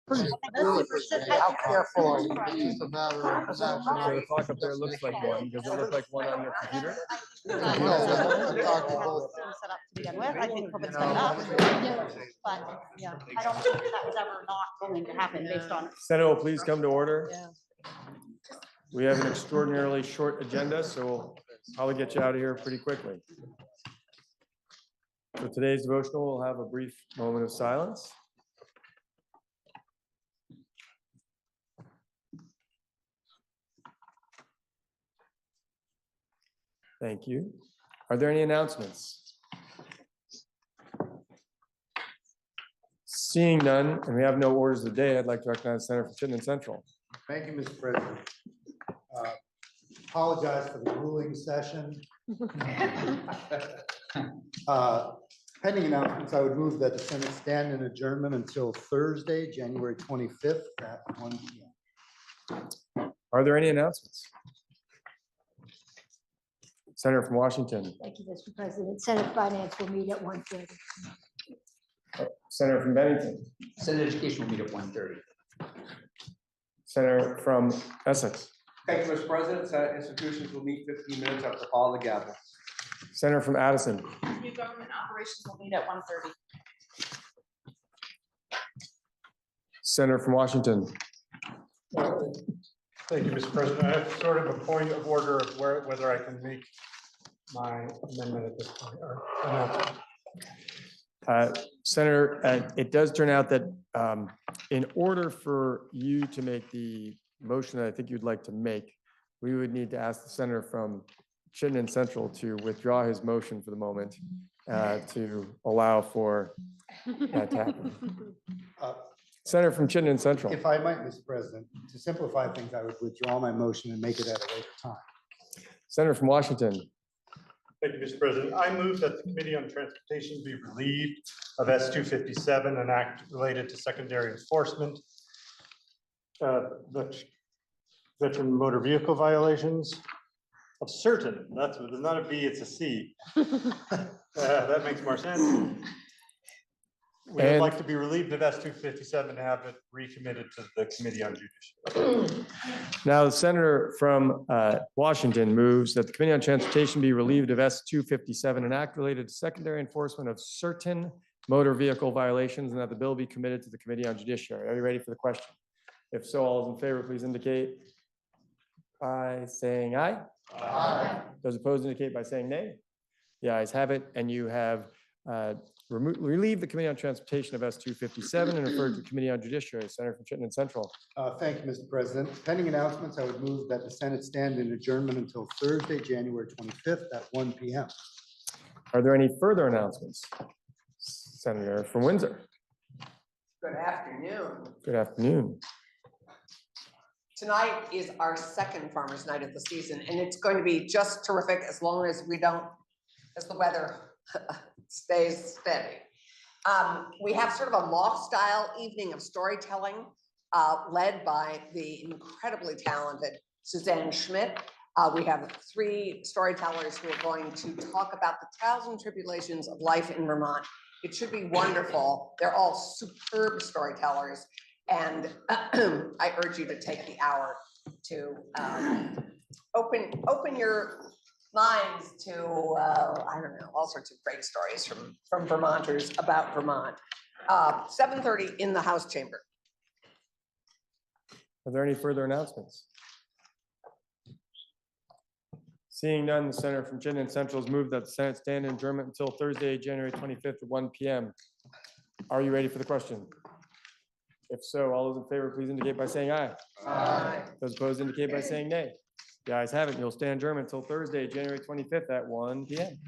How careful are you? It's just a matter of. So the clock up there looks like one. Does it look like one on your computer? No, the clock will go- Set up to begin with. I think COVID set it up, but yeah, I don't think that was ever not going to happen based on. Senate will please come to order. We have an extraordinarily short agenda, so we'll probably get you out of here pretty quickly. For today's devotional, we'll have a brief moment of silence. Thank you. Are there any announcements? Seeing none, and we have no orders of the day, I'd like to recognize Senator from Chittenden Central. Thank you, Mr. President. Apologize for the ruling session. Pending announcements, I would move that the Senate stand in adjournment until Thursday, January 25th at 1 p.m. Are there any announcements? Senator from Washington. Thank you, Mr. President. Senate Finance will meet at 1:30. Senator from Bennington. Senate Education will meet at 1:30. Senator from Essex. Thank you, Mr. President. Senate institutions will meet 15 minutes after the call of the gavel. Senator from Addison. New government operations will meet at 1:30. Senator from Washington. Thank you, Mr. President. I have sort of a point of order of whether I can make my amendment at this point or announcement. Senator, it does turn out that in order for you to make the motion that I think you'd like to make, we would need to ask the senator from Chittenden Central to withdraw his motion for the moment to allow for that to happen. Senator from Chittenden Central. If I might, Mr. President, to simplify things, I would withdraw my motion and make it at a later time. Senator from Washington. Thank you, Mr. President. I move that the Committee on Transportation be relieved of S-257, an act related to secondary enforcement, veteran motor vehicle violations of certain, that's not a B, it's a C. That makes more sense. We would like to be relieved of S-257 and have it recommitted to the Committee on Judiciary. Now, the senator from Washington moves that the Committee on Transportation be relieved of S-257, an act related to secondary enforcement of certain motor vehicle violations, and that the bill be committed to the Committee on Judiciary. Are you ready for the question? If so, all those in favor, please indicate by saying aye. Aye. Those opposed indicate by saying nay. The ayes have it, and you have relieved the Committee on Transportation of S-257 and referred to the Committee on Judiciary. Senator from Chittenden Central. Thank you, Mr. President. Pending announcements, I would move that the Senate stand in adjournment until Thursday, January 25th at 1 p.m. Are there any further announcements? Senator from Windsor. Good afternoon. Good afternoon. Tonight is our second Farmers Night of the season, and it's going to be just terrific as long as as the weather stays steady. We have sort of a loft style evening of storytelling led by the incredibly talented Suzanne Schmidt. We have 3 storytellers who are going to talk about the trials and tribulations of life in Vermont. It should be wonderful. They're all superb storytellers. And I urge you to take the hour to open your minds to, I don't know, all sorts of great stories from Vermonters about Vermont. 7:30 in the House chamber. Are there any further announcements? Seeing none, the senator from Chittenden Central has moved that the Senate stand in adjournment until Thursday, January 25th at 1 p.m. Are you ready for the question? If so, all those in favor, please indicate by saying aye. Aye. Those opposed indicate by saying nay. The ayes have it. You'll stand adjournment until Thursday, January 25th at 1 p.m.